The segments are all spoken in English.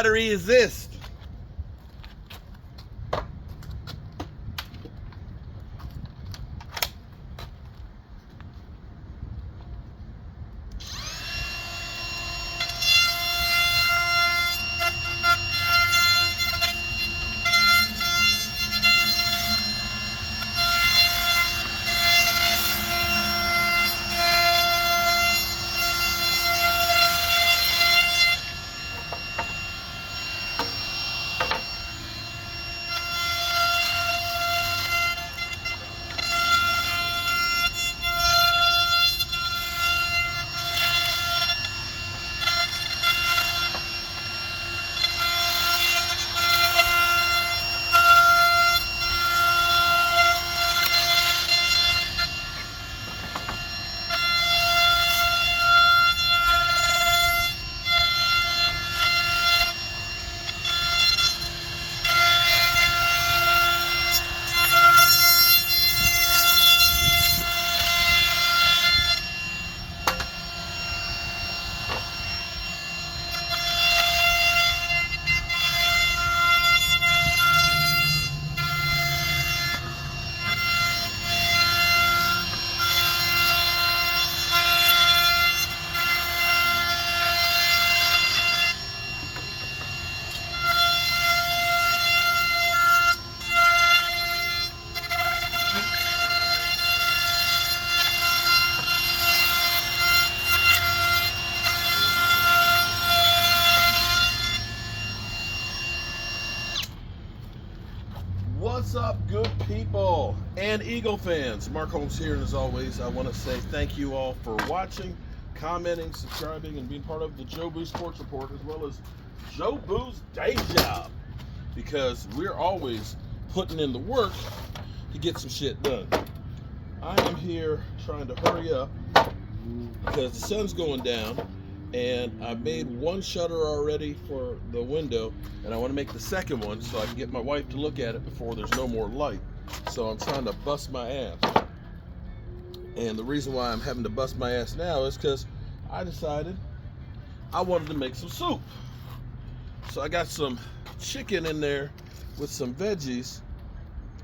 battery is this? What's up, good people and Eagle fans? Mark Holmes here, and as always, I want to say thank you all for watching, commenting, subscribing, and being part of the Joe Boo Sports Report, as well as Joe Boo's Day Job, because we're always putting in the work to get some shit done. I am here trying to hurry up because the sun's going down, and I made one shutter already for the window, and I want to make the second one so I can get my wife to look at it before there's no more light. So I'm trying to bust my ass. And the reason why I'm having to bust my ass now is because I decided I wanted to make some soup. So I got some chicken in there with some veggies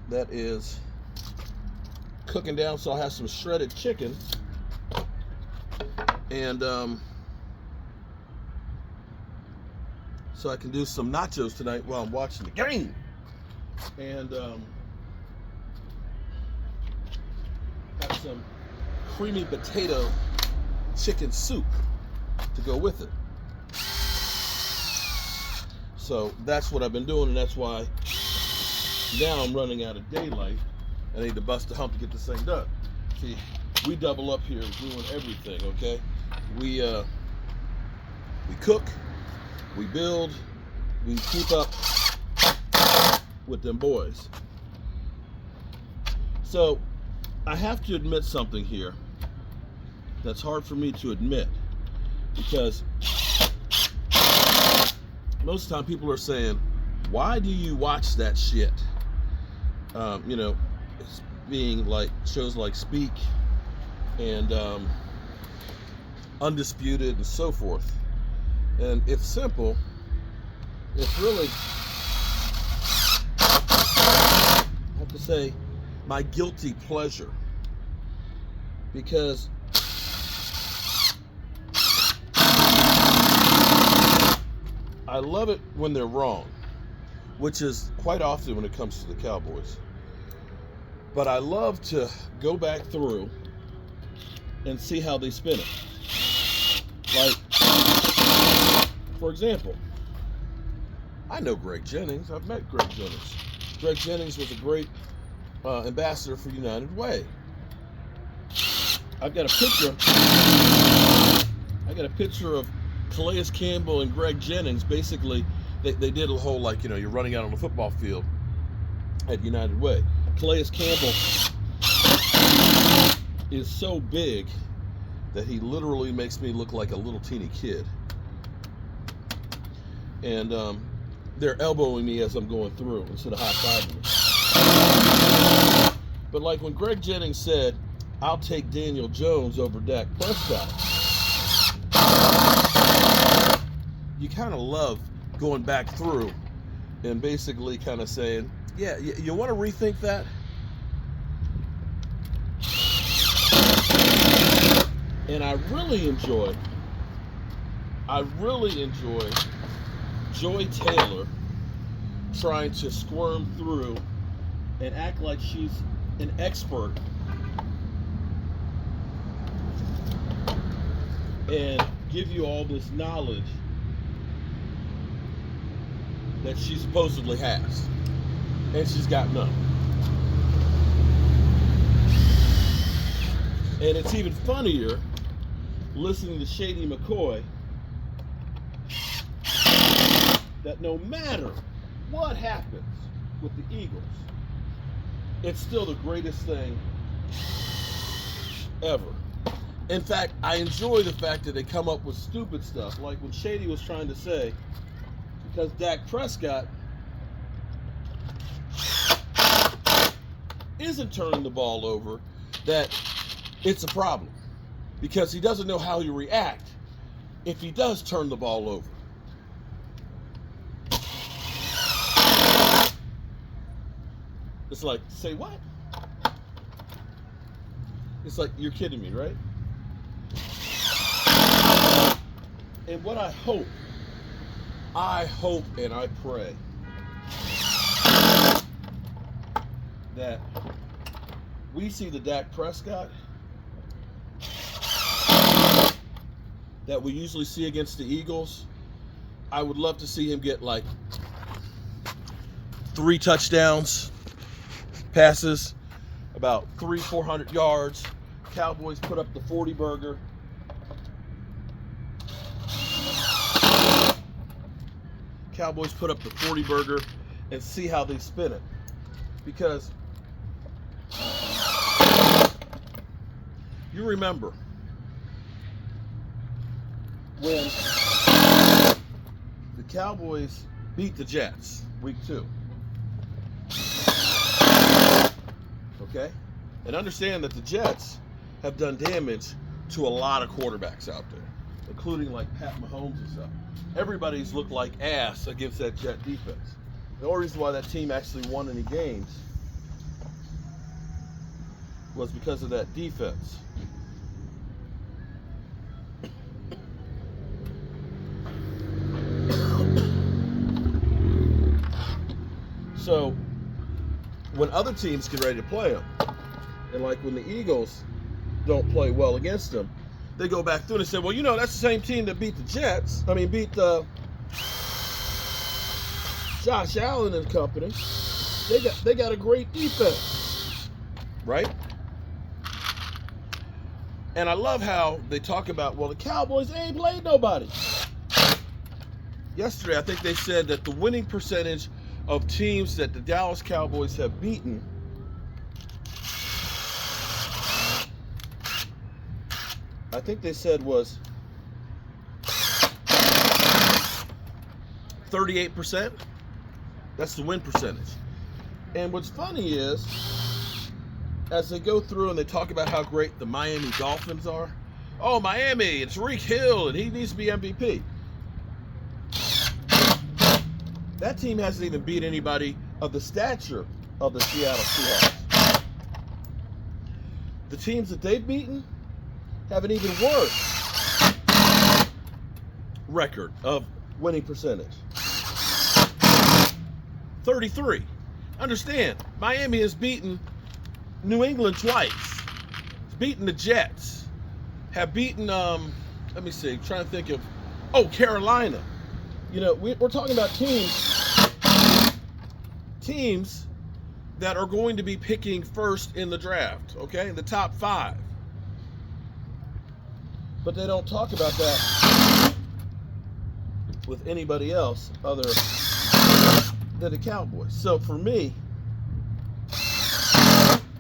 that is cooking down, so I'll have some shredded chicken. And so I can do some nachos tonight while I'm watching the game. And have some creamy potato chicken soup to go with it. So that's what I've been doing, and that's why now I'm running out of daylight. I need to bust the hump to get this thing done. See, we double up here doing everything, okay? We cook, we build, we keep up with them boys. So I have to admit something here that's hard for me to admit, because most of the time people are saying, why do you watch that shit? You know, it's being like shows like Speak and Undisputed and so forth. And it's simple. It's really, I have to say, my guilty pleasure. Because I love it when they're wrong, which is quite often when it comes to the Cowboys. But I love to go back through and see how they spin it. Like, for example, I know Greg Jennings. I've met Greg Jennings. Greg Jennings was a great ambassador for United Way. I've got a picture of Calais Campbell and Greg Jennings. Basically, they did a whole, like, you know, you're running out on the football field at United Way. Calais Campbell is so big that he literally makes me look like a little teeny kid. And they're elbowing me as I'm going through instead of high-fiving me. But like when Greg Jennings said, I'll take Daniel Jones over Dak Prescott, you kind of love going back through and basically kind of saying, yeah, you want to rethink that? And I really enjoy Joy Taylor trying to squirm through and act like she's an expert and give you all this knowledge that she supposedly has, and she's got none. And it's even funnier listening to Shady McCoy that no matter what happens with the Eagles, it's still the greatest thing ever. In fact, I enjoy the fact that they come up with stupid stuff, like when Shady was trying to say, because Dak Prescott isn't turning the ball over, that it's a problem. Because he doesn't know how to react if he does turn the ball over. It's like, say what? It's like, you're kidding me, right? And what I hope and I pray that we see the Dak Prescott that we usually see against the Eagles. I would love to see him get like 3 touchdowns, passes, about 300-400 yards. Cowboys put up the 40 burger. Cowboys put up the 40 burger and see how they spin it. Because you remember when the Cowboys beat the Jets week 2. Okay? And understand that the Jets have done damage to a lot of quarterbacks out there, including like Pat Mahomes and stuff. Everybody's looked like ass against that Jet defense. The only reason why that team actually won any games was because of that defense. So when other teams get ready to play them, and like when the Eagles don't play well against them, they go back through and say, well, you know, that's the same team that beat the Jets. I mean, beat Josh Allen and company. They got a great defense, right? And I love how they talk about, well, the Cowboys ain't played nobody. Yesterday, I think they said that the winning percentage of teams that the Dallas Cowboys have beaten I think they said was 38%. That's the win percentage. And what's funny is, as they go through and they talk about how great the Miami Dolphins are, oh, Miami, it's Tyreek Hill, and he needs to be MVP. That team hasn't even beat anybody of the stature of the Seattle Seahawks. The teams that they've beaten have an even worse record of winning percentage. 33. Understand, Miami has beaten New England twice. It's beaten the Jets. Have beaten, let me see, I'm trying to think of, Carolina. You know, we're talking about teams that are going to be picking first in the draft, okay, in the top 5. But they don't talk about that with anybody else other than the Cowboys. So for me,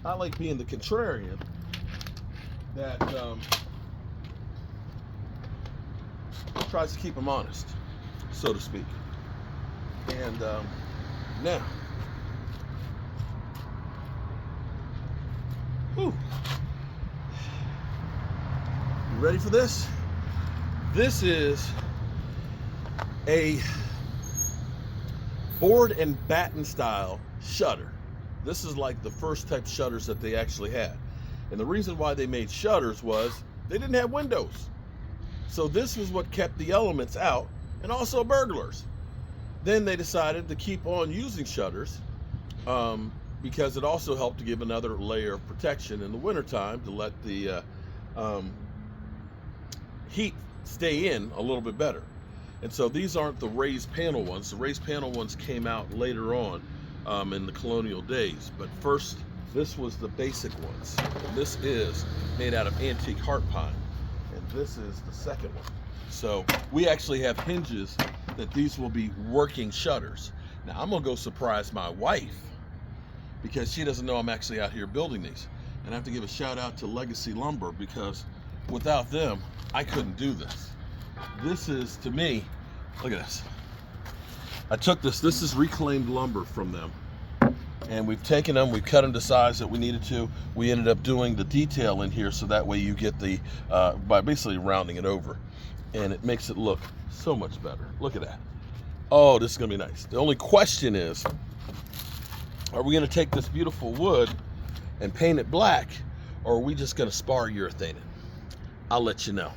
I like being the contrarian that tries to keep them honest, so to speak. And now, you ready for this? This is a board and batten style shutter. This is like the first type shutters that they actually had. And the reason why they made shutters was they didn't have windows. So this was what kept the elements out and also burglars. Then they decided to keep on using shutters because it also helped to give another layer of protection in the wintertime to let the heat stay in a little bit better. And so these aren't the raised panel ones. The raised panel ones came out later on in the colonial days. But first, this was the basic ones. And this is made out of antique heart pine. And this is the second one. So we actually have hinges that these will be working shutters. Now I'm gonna go surprise my wife because she doesn't know I'm actually out here building these. And I have to give a shout out to Legacy Lumber because without them, I couldn't do this. This is, to me, look at this. I took this is reclaimed lumber from them. And we've taken them, we've cut them to size that we needed to. We ended up doing the detail in here so that way you get the, by basically rounding it over. And it makes it look so much better. Look at that. Oh, this is gonna be nice. The only question is, are we gonna take this beautiful wood and paint it black, or are we just gonna spar urethane it? I'll let you know.